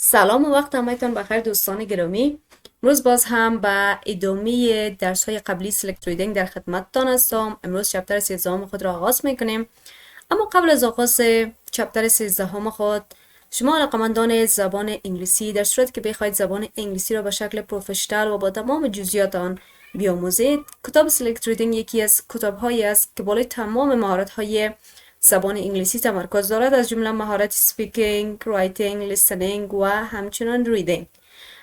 سلام و وقت همایتان بخیر دوستان گرامی. امروز باز هم به ادامه درس های قبلی سلکت ریدینگ در خدمتتان هستم. امروز چپتر 13 خود را آغاز میکنیم. اما قبل از آغاز چپتر 13 خود، شما علاقمندان زبان انگلیسی در صورت که بخواید زبان انگلیسی را به شکل پروفشنال و با تمام جزئیات آن بیاموزید، کتاب سلکت ریدینگ یکی از کتاب هایی است که بالای تمام مهارت های زبان انگلیسی تمرکز دارد، از جمله مهارت سپیکینگ، رایتینگ، لیسنینگ و همچنان ریدینگ.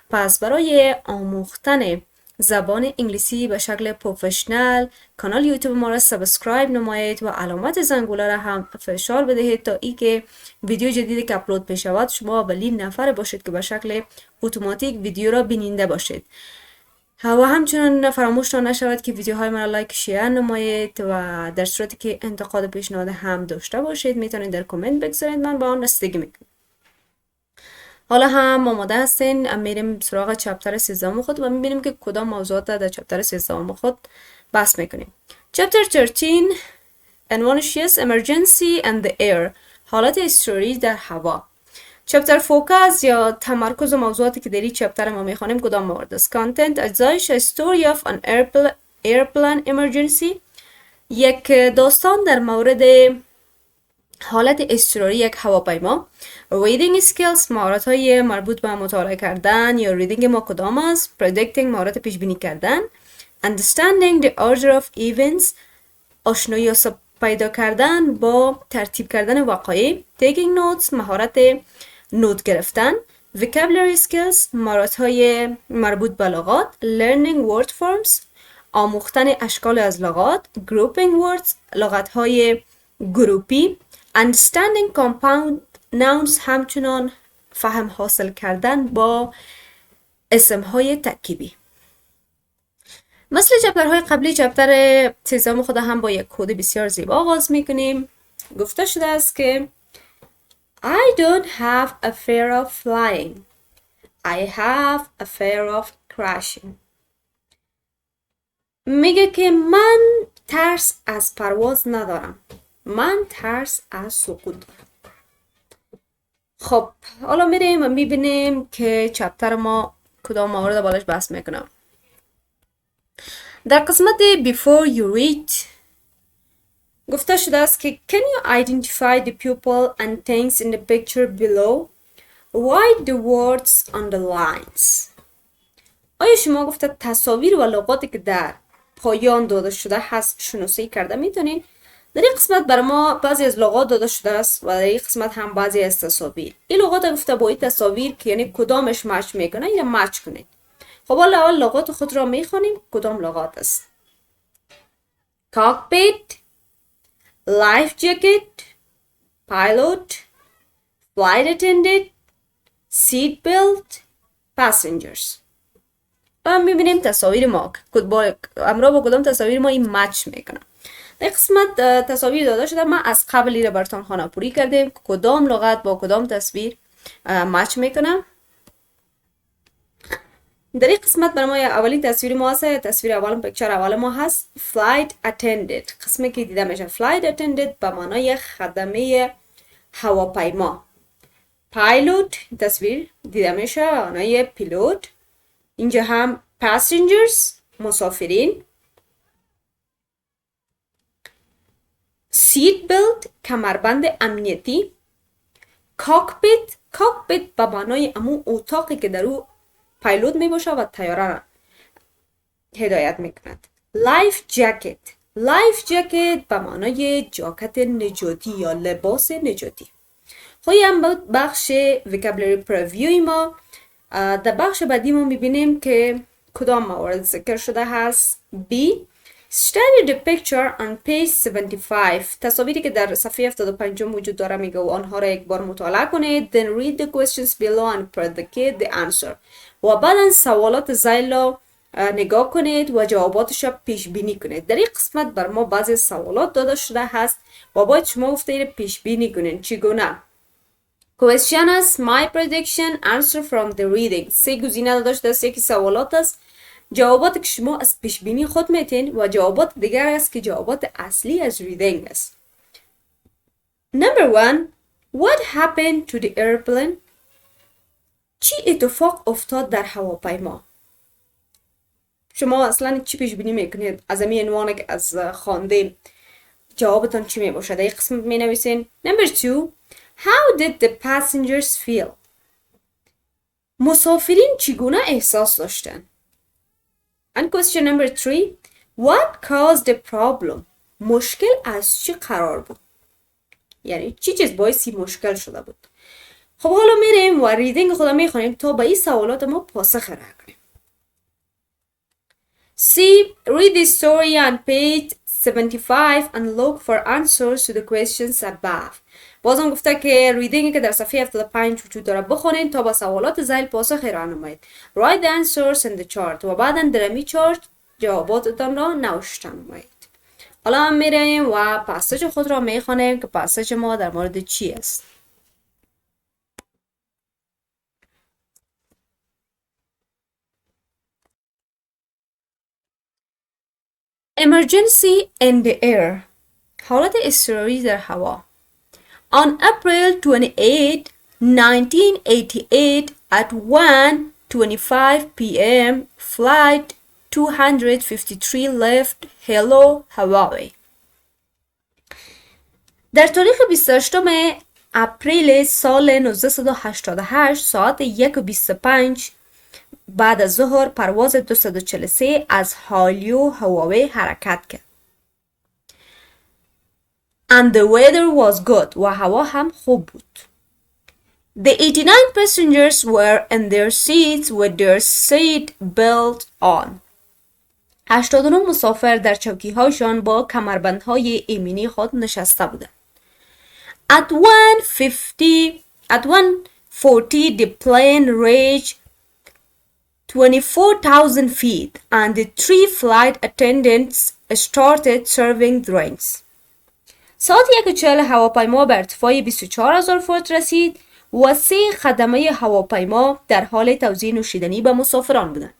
پس برای آموختن زبان انگلیسی به شکل پروفشنال کانال یوتیوب ما را سابسکرایب نمایید و علامت زنگوله را هم فشار بدهید تا ای که ویدیو جدیدی که اپلود بشود شما اولین نفر باشید که به شکل اتوماتیک ویدیو را بیننده باشید. و همچنان فراموش نشود که ویدیوهای من را لایک شیر نمایید و در صورتی که انتقاد و پیشنهاد هم داشته باشید میتونید در کامنت بگذارید، من با آن رسیدگی میکنم. حالا هم آماده هستین، میریم سراغ چپتر 13 خود و میبینیم که کدام موضوعات در چپتر 13 خود بحث میکنیم. چپتر 13 Unconscious Emergency and the Air، حالت اضطراری در هوا. چپتر فوکس یا تمرکز و موضوعاتی که در این چپتر ما میخوانیم کدام موارد است؟ کانتنت اجزایش story of an airplane emergency، یک داستان در مورد حالت اضطراری یک هواپیما. reading skills، مهارت های مربوط به مطالعه کردن یا reading ما کدام است؟ predicting، مهارت پیش بینی کردن. understanding the order of events، آشنایی پیدا کردن با ترتیب کردن وقایع. taking notes، مهارت نوت گرفتن. vocabulary skills، مهارت های مربوط به لغات. learning word forms، آموختن اشکال از لغات. grouping words، لغت های گروپی. understanding compound nouns، همچنان فهم حاصل کردن با اسم های ترکیبی. مثل چپترهای قبلی، چپتر 13 خود هم با یک کد بسیار زیبا آغاز میکنیم. گفته شده است که I don't have a fear of flying. I have a fear of crashing. میگه که من ترس از پرواز ندارم، من ترس از سقوط دارم. خب حالا میریم و میبینیم که چپتر ما کدام موارد بالاش بحث میکنم. در قسمت before you read گفته شده است که can you identify the people and things in the picture below? Write the words on the lines. آیا شما گفته تصاویر و لغاتی که در پایان داده شده هست شناسایی کرده میتونین؟ در این قسمت برای ما بعضی از لغات داده شده است و در این قسمت هم بعضی از تصاویر. این لغات گفته با این تصاویر که یعنی کدامش مچ میکنه یا مچ کنید. خب حالا اول لغات خود را میخوانیم. کدام لغات است؟ cockpit، life jacket، pilot، flight attendant، seat belt، passengers. و میبینیم تصاویر ما همراه با کدام تصاویر ما این مچ میکنه. در قسمت تصاویر داده شده، من از قبل را براتون خانه پوری کردیم کدام لغت با کدام تصویر مچ میکنه. در این قسمت برای ما اولین تصویر ما هست. تصویر اول پیکچر اول ما هست flight attendant. قسمی که دیده میشه flight attendant به معنای خدمه هواپیما. pilot تصویر دیده میشه معنای پیلوت. اینجا هم passengers مسافرین. seat belt کمربند امنیتی. cockpit به معنای امو اتاقی که در او پایلوت می باشه و طیاره را هدایت میکند. life jacket به معنای جاکت نجاتی یا لباس نجاتی. خواهی هم بخش vocabulary preview ما. در بخش بعدی ما میبینیم که کدام موارد ذکر شده هست. B. Study the picture on page 75. تصاویری که در صفحه 75 وجود داره میگه و آنها را یک بار مطالعه کنید. Then read the questions below and predicate the answer. و بعدا سوالات زیلا نگاه کنید و جواباتش را پیش بینی کنید. در این قسمت بر ما بعضی سوالات داده شده هست و باید شما گفته پیش بینی کنید. چگونه؟ question است my prediction answer from the reading. سه گزینه داده شده است. یکی سوالات است، جوابات که شما از پیش بینی خود میتین و جوابات دیگر است که جوابات اصلی از reading است. Number 1. What happened to the airplane? چی اتفاق افتاد در هواپیما؟ شما اصلا چی پیش بینی میکنید از این عنوان که از خوانده جوابتان چی می باشد؟ این قسمت می نویسین. Number 2. How did the passengers feel? مسافرین چگونه احساس داشتن؟ And question number 3. What caused the problem? مشکل از چی قرار بود؟ یعنی چی چیز باعثی مشکل شده بود؟ خب حالا میریم و ریدینگ خدا میخونیم تا به این سوالات ما پاسخ را کنیم. C. Read the story on page 75 and look for answers to the questions above. بازم گفته که ریدینگی که در صفحه 75 وجود داره بخونین تا با سوالات ذیل پاسخ را نمایید. Write the answers in the chart و بعدا در می چارت جواباتتان را نوشته نمایید. حالا هم میریم و پاساژ خود را میخوانیم که پاساژ ما در مورد چی است. Emergency in the air. حالت اضطراری در هوا. On April 28, 1988 at 1:25 p.m. flight 253 left Hello Hawaii. در تاریخ 28 اپریل سال 1988 ساعت 1:25 بعد از ظهر پرواز 243 از هالیو هواوی حرکت کرد. And the weather was good و هوا هم خوب بود. The 89 passengers were in their seats with their seat belt on. 89 مسافر در چوکی‌هایشان با کمربندهای ایمنی خود نشسته بودند. At 1:40 the plane reached 24,000 feet and the 3 flight attendants started serving drinks. ساعت 1:40 هواپیما به ارتفاع 24,000 فوت رسید و 3 خدمه هواپیما در حال توزیع نوشیدنی به مسافران بودند.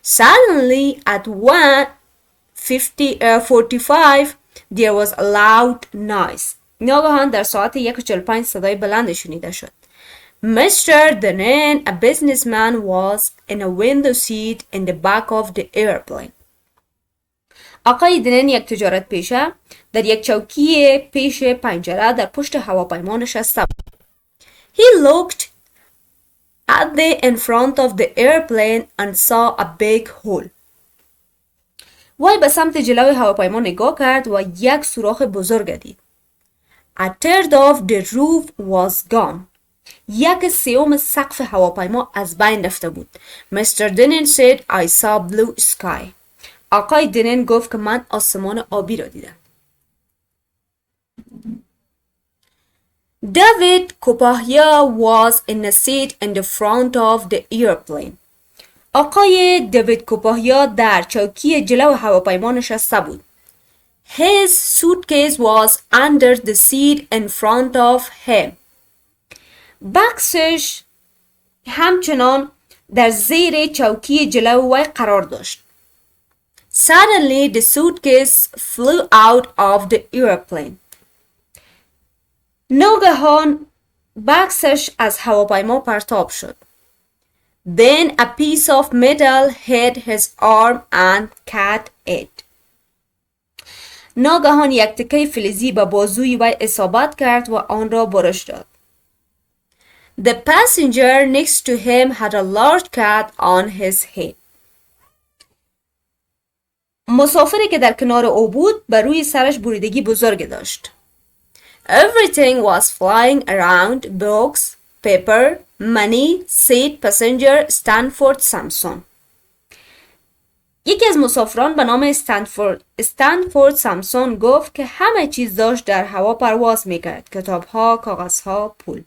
Suddenly at 1:45 there was a loud noise. ناگهان در ساعت 1:45 صدای بلند شنیده شد. Mr. Denan, a businessman, was in a window seat in the back of the airplane. آقای دنن یک تجارت پیشه در یک چوکی پیش پنجره در پشت هواپیما نشسته بود. He looked at the in front of the airplane and saw a big hole. وی به سمت جلوی هواپیما نگاه کرد و یک سوراخ بزرگ دید. A third of the roof was gone. 1/3 سقف هواپیما از بین رفته بود. Mr. Denan said I saw blue sky. آقای دنن گفت که من آسمان آبی را دیدم. David Kopahia was in a seat in the front of the airplane. آقای دیوید کوپاهیا در چوکی جلو هواپیما نشسته بود. His suitcase was under the seat in front of him. بکسش همچنان در زیر چوکی جلو وی قرار داشت. Suddenly the suitcase flew out of the airplane. ناگهان بکسش از هواپیما پرتاب شد. Then a piece of metal hit his arm and cut it. ناگهان یک تکه فلزی به بازوی وی اصابت کرد و آن را برش داد. The passenger next to him had a large cut on his head. مسافری که در کنار او بود بر روی سرش بریدگی بزرگ داشت. Everything was flying around: books, paper, money, seat, passenger, Stanford, Samson. یکی از مسافران به نام استنفورد سامسون گفت که همه چیز داشت در هوا پرواز میکرد: کتابها، کاغذها، پول.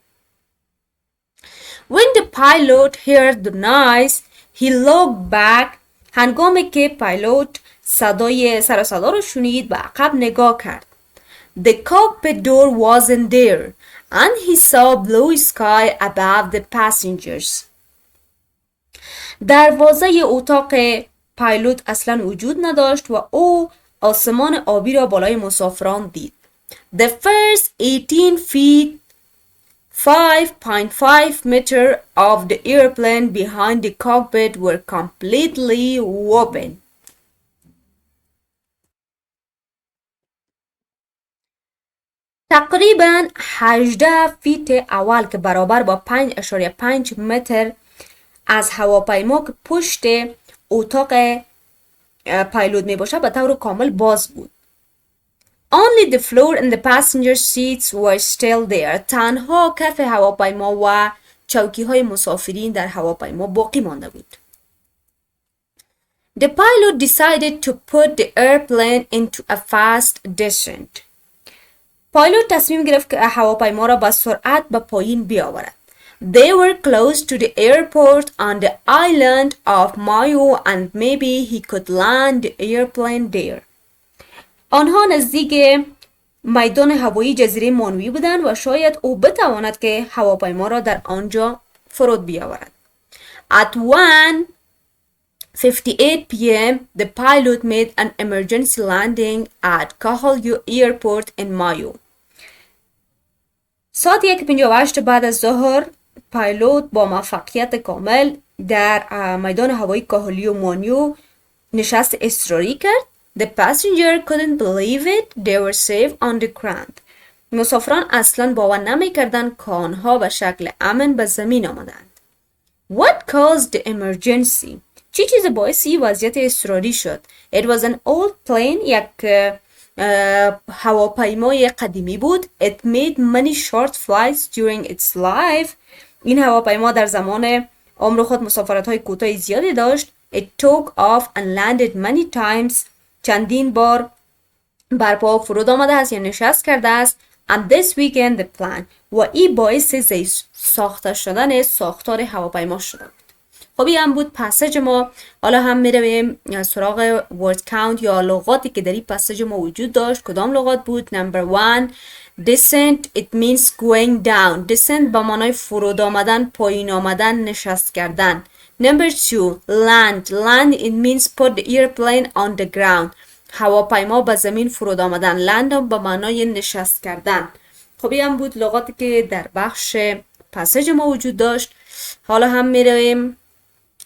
When the pilot heard the noise, he looked back. هنگامی که پیلوت صدای سر صدا رو شنید به عقب نگاه کرد. The cockpit door wasn't there and he saw blue sky above the passengers. دروازه اتاق پیلوت اصلا وجود نداشت و او آسمان آبی را بالای مسافران دید. The first 18 feet 5.5 meter of the airplane behind the cockpit were completely open. تقریبا 18 فیت اول که برابر با 5.5 متر از هواپیما که پشت اتاق پایلوت می باشه به طور کامل باز بود. Only the floor and the passenger seats were still there. تنها کف هواپیما و چوکی های مسافرین در هواپیما باقی مانده بود. The pilot decided to put the airplane into a fast descent. پایلوت تصمیم گرفت که هواپیما را با سرعت به پایین بیاورد. They were close to the airport on the island of Mayo and maybe he could land the airplane there. آنها نزدیک میدان هوایی جزیره مانوی بودند و شاید او بتواند که هواپیما را در آنجا فرود بیاورد. At 1:58 p.m. the pilot made an emergency landing at Kahalyu Airport in Mayo. ساعت 1:58 بعد از ظهر پایلوت با موفقیت کامل در میدان هوایی کاهلیو مانیو نشست اضطراری کرد. The passenger couldn't believe it. They were safe on the ground. مسافران اصلا باور نمی‌کردند که آنها به شکل امن به زمین آمدند. What caused the emergency? چی چیز باعثی وضعیت اضطراری شد؟ It was an old plane. یک هواپیمای قدیمی بود. It made many short flights during its life. این هواپیما در زمان عمر خود مسافرت‌های کوتاه زیادی داشت. It took off and landed many times. چندین بار برپا فرود آمده است یا نشست کرده است. And this weekend the plan. و این باعث ساخته شدن ساختار هواپیما شده بود. خب این هم بود پسیج ما. حالا هم میرویم سراغ word count یا لغاتی که در این پسیج ما وجود داشت. کدام لغات بود؟ Number 1 descent. It means going down. descent به معنای فرود آمدن، پایین آمدن، نشست کردن. Number 2 land. land it means put the airplane on the ground. هواپیما به زمین فرود آمدن. land به معنای نشست کردن. خب این هم بود لغاتی که در بخش پسیج ما وجود داشت. حالا هم میرویم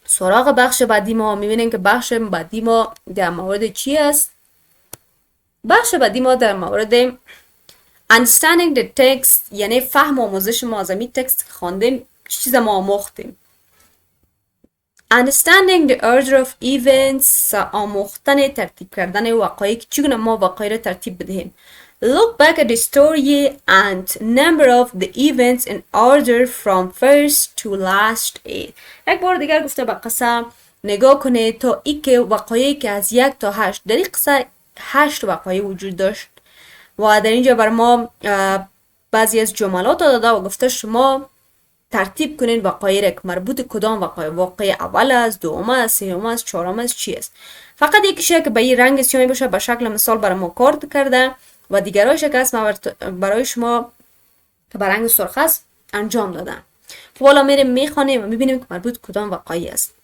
سراغ بخش بعدی ما. میبینیم که بخش بعدی ما در مورد چی است؟ بخش بعدی ما در مورد understanding the text یعنی فهم و آموزش ما از این تکست خواندیم چیز ما آموختیم. Understanding the order of events آموختن ترتیب کردن وقایع که چگونه ما وقایع را ترتیب بدهیم. Look back at the story and number of the events in order from first to last. یک بار دیگر گفته به قصه نگاه کنید تا ای که وقایعی که از 1 تا 8 در این قصه 8 وقایع وجود داشت و در اینجا بر ما بعضی از جملات داده و گفته شما ترتیب کنین وقایع را که مربوط کدام واقعه اول است، دوم است، سوم است، چهارم است، چی است. فقط یکیشه که به این رنگ سیاهی باشه به شکل مثال برای ما کار کرده و دیگرایش که است برای شما که به رنگ سرخ است انجام دادم. خب حالا میریم میخوانیم و میبینیم که مربوط کدام وقایع است.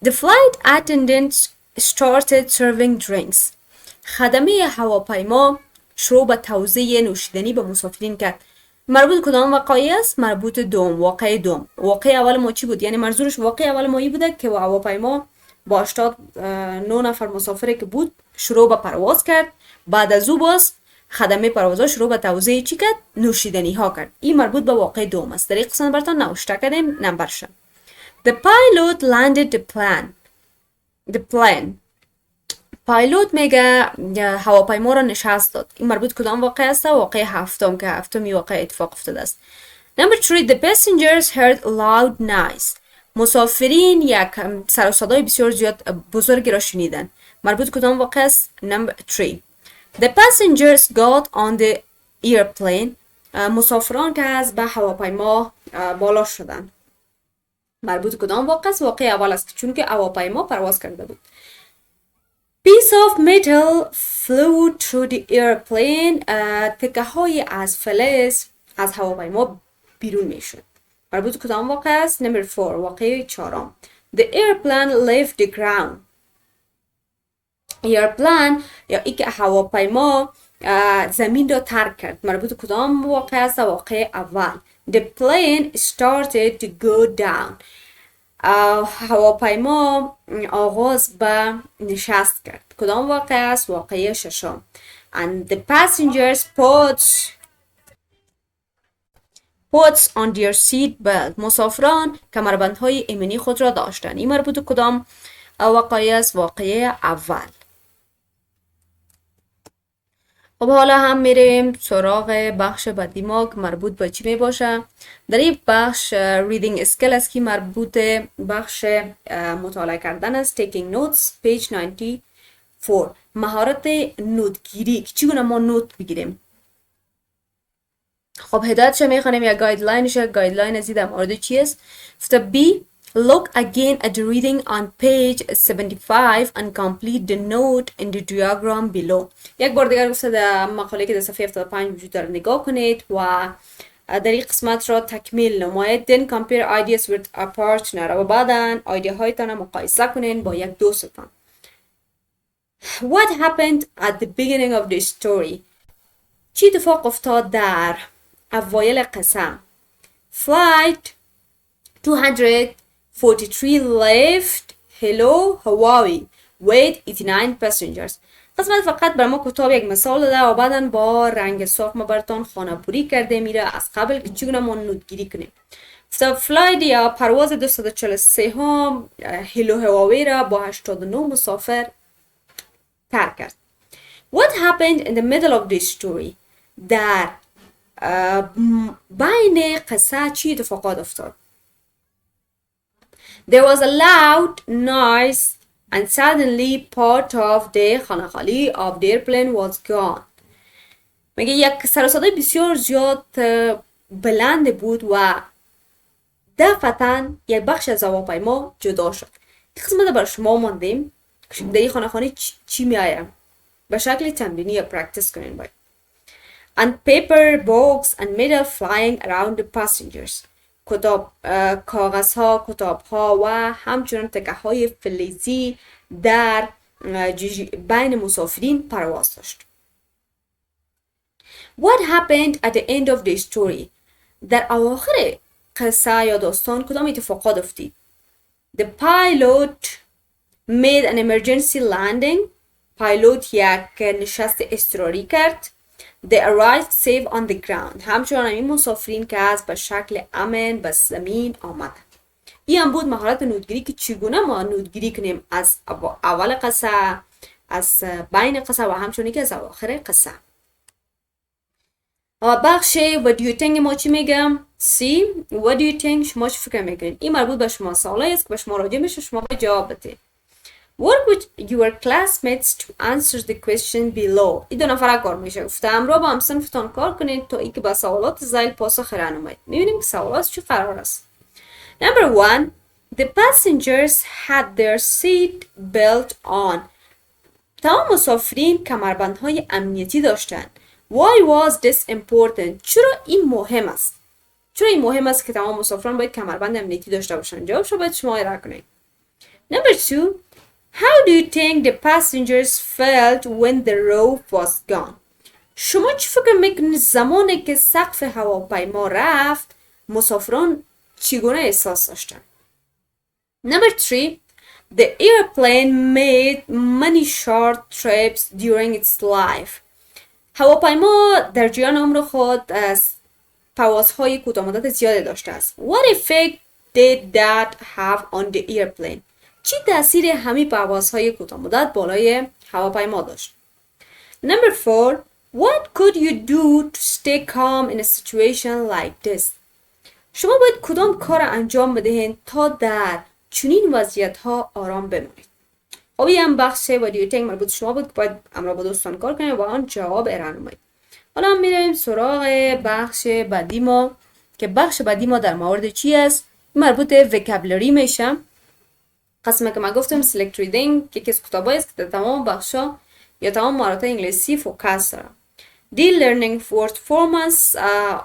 The flight attendants started serving drinks. خدمه هواپیما شروع به توزیع نوشیدنی به مسافرین کرد. مربوط کدام وقایع است؟ مربوط دوم. واقعه دوم. واقعه اول ما چی بود؟ یعنی منظورش واقعه اول ما بوده که هواپیما با 89 نفر مسافری که بود شروع به پرواز کرد. بعد از او باز خدمه پروازها شروع به توزیع چی کرد؟ نوشیدنی ها کرد. این مربوط به واقعه دوم است. در این قسمت براتون نوشته کردیم نمبرش. The pilot landed the plane. پایلوت میگه هواپیما را نشست داد. این مربوط کدام واقعه است؟ واقعه هفتم که هفتمی واقعه اتفاق افتاده است. Number 3 the passengers heard a loud noise. مسافرین یک سر و صدای بسیار زیاد بزرگی را شنیدند. مربوط کدام واقعه است؟ Number 3 The passengers got on the airplane. مسافران که از به هواپیما بالا شدند. مربوط کدام واقعه است؟ واقعه اول است چون که هواپیما پرواز کرده بود. Piece of metal flew through the airplane. تکه های از فلز از هواپیما بیرون می شد. مربوط کدام واقعه است؟ Number 4 واقعه چهارم. The airplane left the ground. airplane یا ای که هواپیما زمین را ترک کرد. مربوط کدام واقعه است؟ واقعه اول. The plane started to go down. هواپیما آغاز به نشست کرد. کدام واقعه است؟ واقعه ششم. And the passengers put on their seat belt. مسافران کمربندهای ایمنی خود را داشتند. این مربوط کدام واقعه است؟ واقعه اول. خب حالا هم میریم سراغ بخش بعدی ما که مربوط به چی می باشه. در این بخش reading skill است که مربوط بخش مطالعه کردن است. taking notes page 94. مهارت نوتگیری که چگونه ما نوت بگیریم. خب هدایتش میخوانیم یا گایدلاینش. گایدلاین از در مورد چی است؟ Step B. Look again at the reading on page 75 and complete the note in the diagram below. یک بار دیگر گفته در مقاله که در صفحه 75 وجود داره نگاه کنید و در این قسمت را تکمیل نمایید. Then compare ideas with a partner. و بعدا ایده هایتان مقایسه کنین با یک دوستتان. What happened at the beginning of the story? چی اتفاق افتاد در اوایل قصه؟ Flight 243 left Hello Hawaii with 89 passengers. قسمت فقط بر ما کتاب یک مثال داده و بعدن با رنگ سرخ ما براتون خانه‌پوری کرده میره از قبل که چگونه ما نوتگیری کنیم. فلایت یا پرواز 243 هم هلو هواوی را با 89 مسافر ترک کرد. What happened in the middle of the story? در بین قصه چی اتفاقات افتاد؟ There was a loud noise and suddenly part of the خانه‌خالی of the airplane was gone. میگه یک سر و صدای بسیار زیاد بلند بود و دفعتاً یک بخش از هواپیما جدا شد. این قسمت برای شما ماندیم در این خانه‌خانی چی میآید؟ به شکل تمرینی یا پرکتیس کنین باید. And paper, books and metal flying around the passengers. کاغذها، کتابها و همچنان تکه‌های فلزی در بین مسافرین پرواز داشت. What happened at the end of the story? در اواخر قصه یا داستان کدام اتفاقات افتید؟ The pilot made an emergency landing. پایلوت یک نشست اضطراری کرد. They arrived safe on the ground. همچنان این مسافرین که از به شکل امن به زمین آمدند. این هم بود مهارت نوتگیری که چگونه ما نوتگیری کنیم از اول قصه، از بین قصه و همچنانی که از اواخر قصه. و بخش what do you think ما چی میگم؟ C. What do you think؟ شما چی فکر میکنید؟ این مربوط به شما سوالی است که به شما راجع میشه، شما باید جواب بدید. Work with your classmates to answer the question below. این دو نفره کار میشه. گفتم را با هم صنفتان کار کنید تا اینکه با سوالات ذیل پاسخ رانمایید. میبینیم که سوالات چی قرار است. Number 1. The passengers had their seat belt on. تمام مسافرین کمربندهای امنیتی داشتند. Why was this important? چرا این مهم است؟ چرا این مهم است که تمام مسافران باید کمربند امنیتی داشته باشند؟ جوابش رو باید شما را کنید. Number 2. How do you think the passengers felt when the roof was gone? شما چی فکر میکنید زمانی که سقف هواپیما رفت مسافران چگونه احساس داشتن؟ Number 3. The airplane made many short trips during its life. هواپیما در جریان عمر خود از پروازهای کوتاه زیادی داشته است. What effect did that have on the airplane? چی تأثیر همین پروازهای کوتاه مدت بالای هواپیما داشت؟ Number 4. What could you do to stay calm in a situation like this? شما باید کدام کار انجام بدهید تا در چنین وضعیت ها آرام بمانید؟ خب این هم بخش what do you think مربوط شما بود که باید امرا با دوستان کار کنید و آن جواب ارائه نمایید. حالا میریم سراغ بخش بعدی ما که بخش بعدی ما در مورد چی است؟ مربوط وکابلری میشه. قسمه که من گفتم select reading که کس کتابایی است که در تمام بخشا یا تمام مهارت انگلیسی فوکس داره. دی learning word formats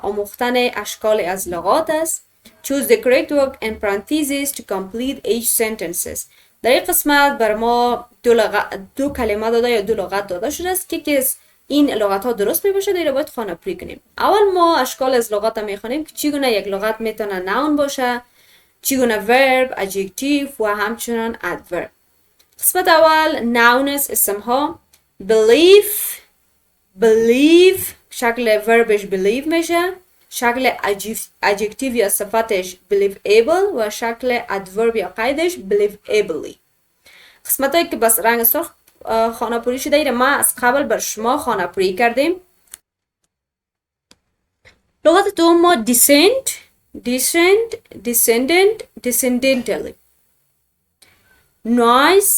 آموختن اشکال از لغات است. Choose the correct word and parentheses to complete each sentences. در این قسمت بر ما دو کلمه داده یا دو لغت داده شده است که این لغت ها درست می باشه دیگه باید خانه پوری کنیم. اول ما اشکال از لغت ها می خوانیم که چگونه یک لغت میتونه ناون باشه، چگونه ورب، ادجکتیو و همچنان ادورب. قسمت اول nouns اسم ها. believe شکل وربش believe میشه، شکل adjective یا صفتش believable و شکل adverb یا قیدش believeably. قسمت هایی که بس رنگ سرخ خانه پوری شده ایره ما از قبل بر شما خانه پوری کردیم. لغت دوم ما descendant descendantally. noise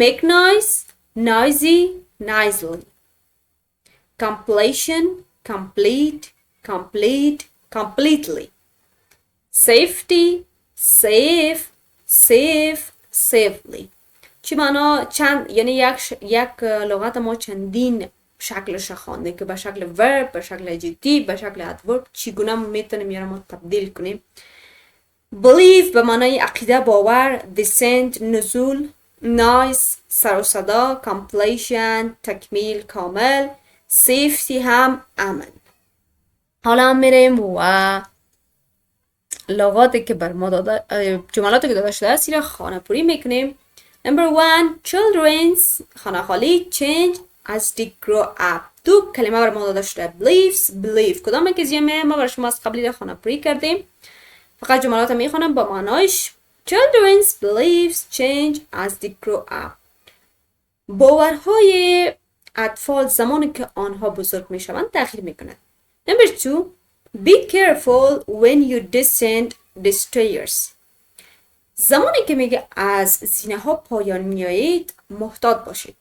make noise noisy noisily. completion complete completely. safety safe safely. چی معنا چند یعنی یک لغت ما چندین شکلش خوانده که به شکل ورب، به شکل ادجکتیو، به شکل ادورب چگونه میتونیم یا ما تبدیل کنیم. believe به معنای عقیده، باور. descent نزول. noise سر و صدا. completion تکمیل، کامل. safety هم امن. حالا هم میریم و لغاتی که بر ما داده جملاتی که داده شده است را خانه پوری میکنیم. Number 1 children's خانه خالی change as they grow up. دو کلمه بر ما داده شده believe کدام که زیمه ما بر شما از قبلی خانه پوری کردیم. فقط جملات میخونم با معنایش. children's beliefs change as they grow up. باورهای اطفال زمانی که آنها بزرگ میشوند تغییر میکند. Number 2 be careful when you descend the stairs. زمانی که میگه از زینه ها پایان میایید محتاط باشید.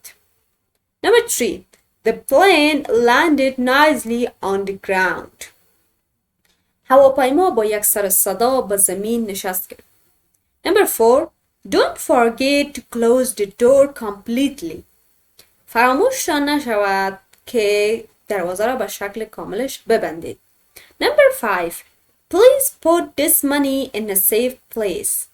Number 3 the plane landed nicely on the ground. هواپیما با یک سر صدا به زمین نشست کرد. Number 4 don't forget to close the door completely. فراموش نشود که دروازه را به شکل کاملش ببندید. Number 5 please put this money in a safe place.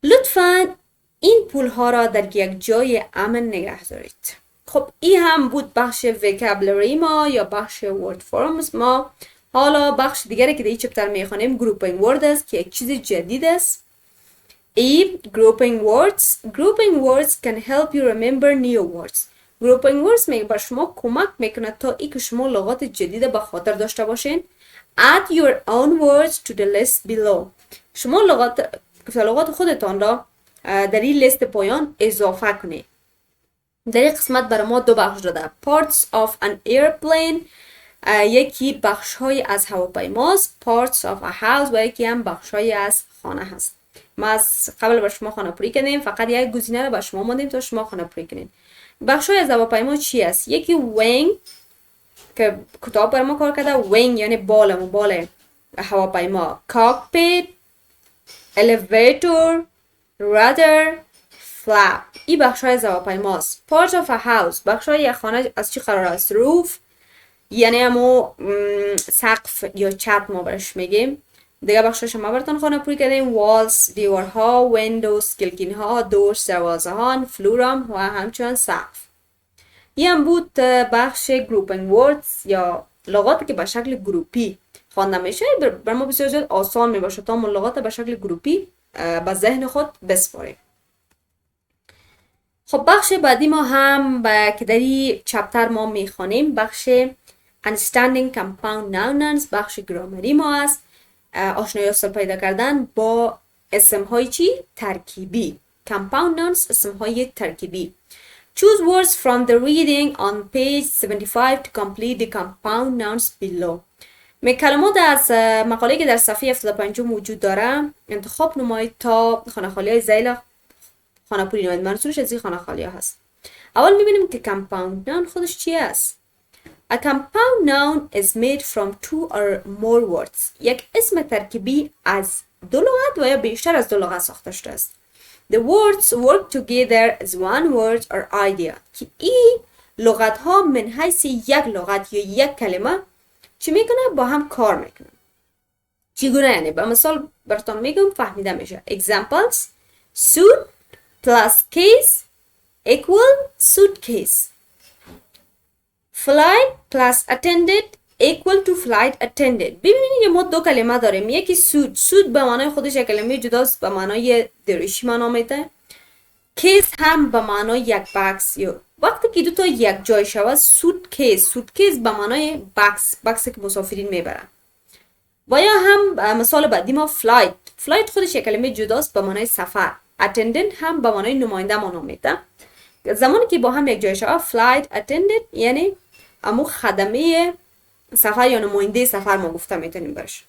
لطفاً این پول ها را در یک جای امن نگه دارید. خب این هم بود بخش vocabulary ما یا بخش word forms ما. حالا بخش دیگری که در این چپتر میخوانیم grouping word است که یک چیز جدید است. grouping words can help you remember new words. grouping words میگه بر شما کمک میکنه تا ای که شما لغات جدید به خاطر داشته باشین. add your own words to the list below. شما لغات خودتان را در این لیست پایان اضافه کنید. در این قسمت برای ما دو بخش داده. parts of an airplane یکی بخش های از هواپیماست. parts of a house و یکی هم بخش های از خانه هست. ما از قبل بر شما خانه پوری کردیم، فقط یک گزینه رو بر شما ماندیم تا شما خانه پوری کنین. بخش های از هواپیما چی است؟ یکی wing که کتاب بر ما کار کرده. wing یعنی بال هواپیما. cockpit elevator rudder flap. این بخش های از هواپیماست. part of a house بخش های یک خانه از چی قرار است؟ roof یعنی همو سقف یا چت ما برش میگیم. دیگه بخشش ما براتون خانه پوری کردیم. walls دیوارها، windows کلکین ها، doors دروازه ها، فلورم و همچنان سقف. این هم بود بخش grouping words یا لغاتی که به شکل گروپی خوانده میشه. بر ما بسیار زیاد آسان میباشه تا ما لغات به شکل گروپی به ذهن خود بسپاریم. خب بخش بعدی ما هم که در این چپتر ما میخوانیم بخش understanding compound nouns. بخش گرامری ما است. آشنایی اصل پیدا کردن با اسم های چی؟ ترکیبی. compound nouns اسم های ترکیبی. choose words from the reading on page 75 to complete the compound nouns below. کلمات از مقاله که در صفحه 75 موجود داره انتخاب نمایید تا خانه خالی های زیل خانه پوری نمایید. منظورش از این خانه خالی ها هست. اول میبینیم که compound noun خودش چی است؟ A compound noun is made from two or more words. یک اسم ترکیبی از دو لغت و یا بیشتر از دو لغت ساخته شده است. The words work together as one word or idea. که این لغت ها من حیث یک لغت یا یک کلمه چی میکنه؟ با هم کار میکنه. چگونه یعنی؟ به مثال براتون میگم فهمیده میشه. Examples: suit plus case equal suitcase. flight plus attended equal to flight attended. ببینید یه ما دو کلمه داریم، یکی سود به معنای خودش یک کلمه جداست، به معنای درشی معنا میده. کیس هم به معنای یک بکس، یا وقتی که دو تا یک جای شود سوتکیس به معنای بکسی که مسافرین میبرن. و یا هم مثال بعدی ما فلایت خودش یک کلمه جداست به معنای سفر. attendant هم به معنای نماینده معنا میده. زمانی که با هم یک جای شود flight attendant یعنی امو خدمه سفر یا نماینده سفر ما گفته میتونیم برش.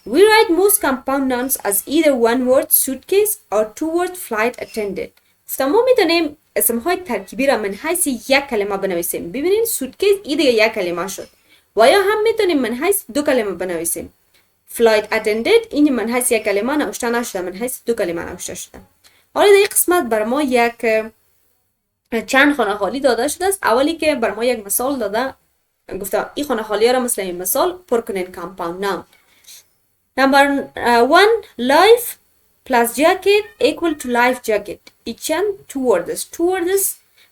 We write most compound nouns as either one word suitcase or two word flight attendant. ما میتونیم اسمهای ترکیبی را من حیث یک کلمه بنویسیم. ببینید سوتکیس این دیگه یک کلمه شد. و یا هم میتونیم من حیث دو کلمه بنویسیم. flight attendant این من حیث یک کلمه نوشته نشده، من حیث دو کلمه نوشته شده. حالا در این قسمت بر ما یک چند خانه خالی داده شده است. اولی که بر ما یک مثال داده، گفتم این خانه خالی را مثل این مثال پر کنین compound noun. Number 1 life plus jacket equal to life jacket. ایچن two words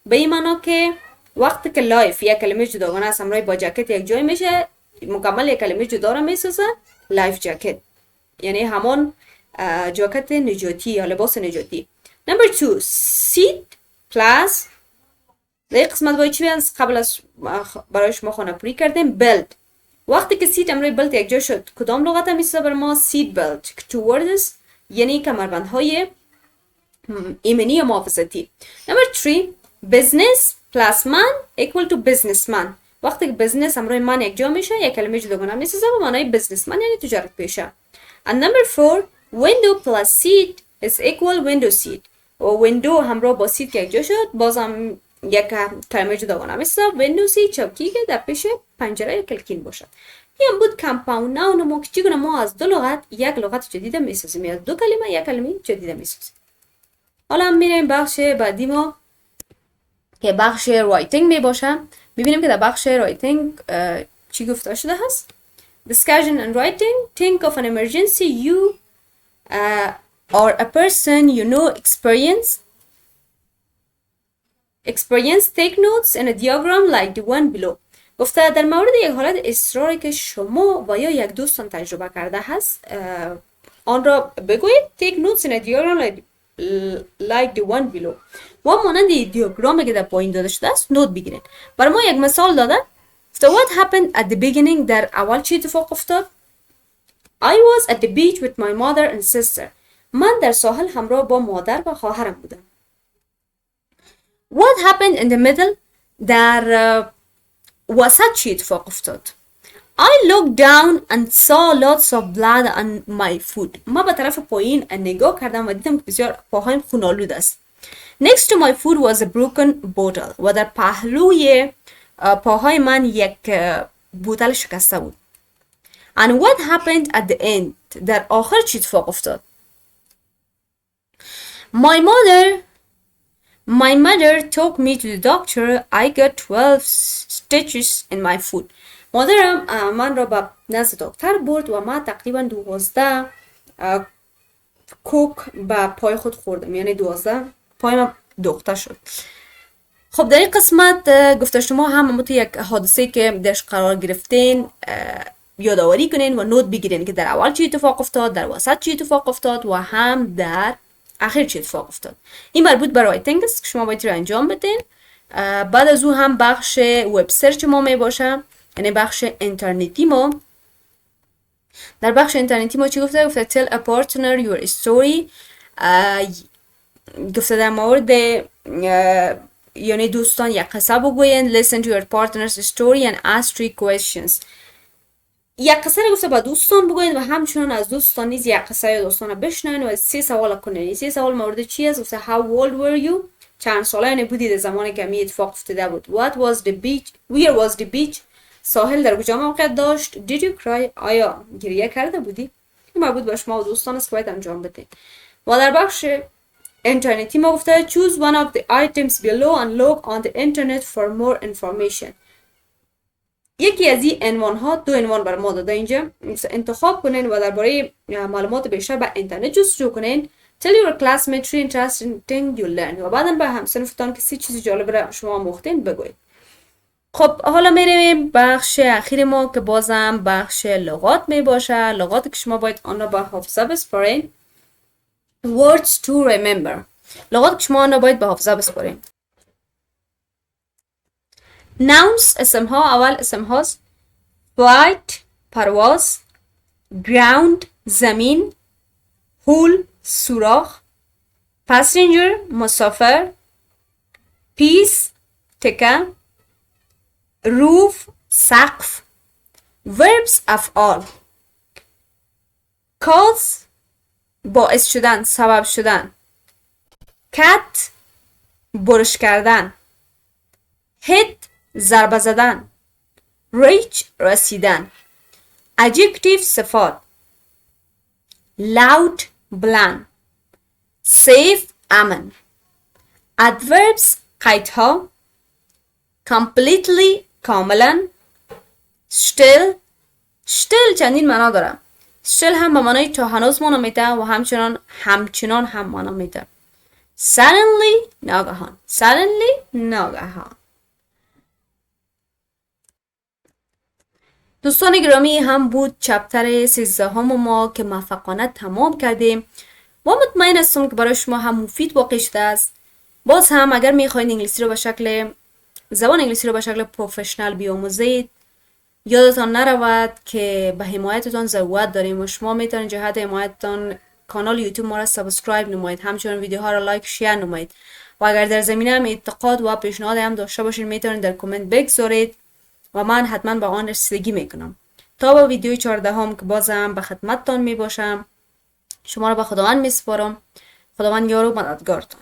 به این معنا که وقتی که life یک کلمه جداگانه است همراه با جاکت یک جای میشه، مکمل یک کلمه جدا را میسازه life jacket، یعنی همون جاکت نجاتی یا لباس نجاتی. Number 2 seat plus در قسمت باید چی بیان قبل از برای شما خانه پوری کردیم belt. وقتی که سیت امروی بلت یک جا شد کدام لغت هم میسازه بر ما seat belt two words یعنی کمربندهای ایمنی یا محافظتی. Number 3 business plus man equal to businessman. وقتی که business امروی من یک جا میشه یک کلمه جداگانه میسازه به معنای businessman یعنی تجارت پیشه. And number 4 window plus seat is equal window seat. و window همراه با seat که یک جا شد بازم یک کلمه جداگانه میسازه window seat چوکی که در پیش پنجره یا کلکین باشد. این بود compound noun ما که چگونه ما از دو لغت یک لغت جدید میسازیم، از دو کلمه یک کلمه جدید میسازیم. حالا میریم بخش بعدی ما که بخش writing می باشه. میبینیم که در بخش writing چی گفته شده هست. Discussion and writing. Think of an emergency you or a person you know experience. Take notes in a diagram like the one below. گفته در مورد یک حالت اضطراری که شما و یا یک دوستان تجربه کرده هست آن را بگویید. Take notes in a diagram like the one below. و مانند دیاگرامی که در پایین داده شده است نوت بگیرید. برای ما یک مثال داده. So what happened at the beginning؟ در اول چی اتفاق افتاد؟ I was at the beach with my mother and sister. من در ساحل همراه با مادر و خواهرم بودم. What happened in the middle؟ در وسط چی اتفاق افتاد؟ I looked down and saw lots of blood on my foot. ما به طرف پایین نگاه کردم و دیدم که بسیار پاهایم خونالود است. Next to my foot was a broken bottle. و در پهلوی پاهای من یک بوتل شکسته بود. And what happened at the end؟ در آخر چی اتفاق افتاد؟ My mother took me to the doctor. I got 12 stitches in my foot. مادرم من را به نزد دکتر برد و من تقریبا 12 کوک به پای خود خوردم، یعنی 12 پایم دوخته شد. خب در این قسمت گفته شما هم یک حادثه که درش قرار گرفتین یادآوری کنین و نوت بگیرین که در اول چی اتفاق افتاد، در وسط چی اتفاق افتاد و هم در آخر چی اتفاق افتاد. این مربوط به رایتینگ است که شما باید رو انجام بدین. بعد از او هم بخش وب سرچ ما می باشه، یعنی بخش اینترنتی ما. در بخش اینترنتی ما چی گفته؟ گفته tell a partner your story. گفته در مورد یعنی دوستان یک قصه بگوین. listen to your partner's story and ask 3 questions. یک قصه رو گفته با دوستان بگوین و همچنان از دوستان نیز یک قصه یا داستان بشنوین و 3 سوال کنین. 3 سوال مورد چی است؟ گفته how old were you؟ چند سالانه بودید زمانی که می اتفاق افتاده بود. what was the beach؟ where was the beach؟ ساحل در کجا موقعیت داشت؟ did you cry؟ آیا گریه کرده بودی؟ این مربوط به شما و دوستان است که باید انجام بدین. و در بخش اینترنتی ما گفته choose one of the items below and log on the internet for more information. یکی از این عنوان ها، 2 عنوان بر ما داده اینجا، انتخاب کنین و درباره معلومات بیشتر به اینترنت جستجو کنین. tell your classmates 3 interesting things you learned. و بعداً به همسنفتان که 3 چیز جالب را شما آموختین بگویید. خب حالا میریم بخش اخیر ما که بازم بخش لغات می باشه. لغاتی که شما باید آن را به حافظه بسپارین. words to remember. لغاتی که شما آن را باید به حافظه بسپارین. nouns اسم ها. اول اسم هاست flight پرواز، ground زمین، hole سوراخ، passenger مسافر، piece تکه، roof سقف، verbs افعال، cause باعث شدن سبب شدن، cat برش کردن، hit ضربه زدن، reach رسیدن، adjective صفات، loud بلند، safe امن، adverbs قیدها، completely کاملا، still چندین معنا داره. still هم به معنای تا هنوز معنا میده و همچنان هم معنا میده. suddenly ناگهان. دوستان گرامی، هم بود چپتر 13 ما که موفقانه تمام کردیم و مطمئن هستم که برای شما هم مفید واقع شده است. باز هم اگر میخواین زبان انگلیسی رو به شکل پروفشنال بیاموزید، یادتان نرود که به حمایتتان ضرورت داریم و شما میتونید جهت حمایتتان کانال یوتیوب ما را سابسکرایب نمایید، همچنین ویدیوها را لایک شیر نمایید و اگر در زمینه هم انتقاد و پیشنهاد هم داشته باشید میتونید در کامنت بگذارید و من حتما به آن رسیدگی میکنم. تا با ویدیوی 14 هم که بازم به خدمتتان میباشم، شما را به خداوند میسپارم. خداوند یار و مددگارتان.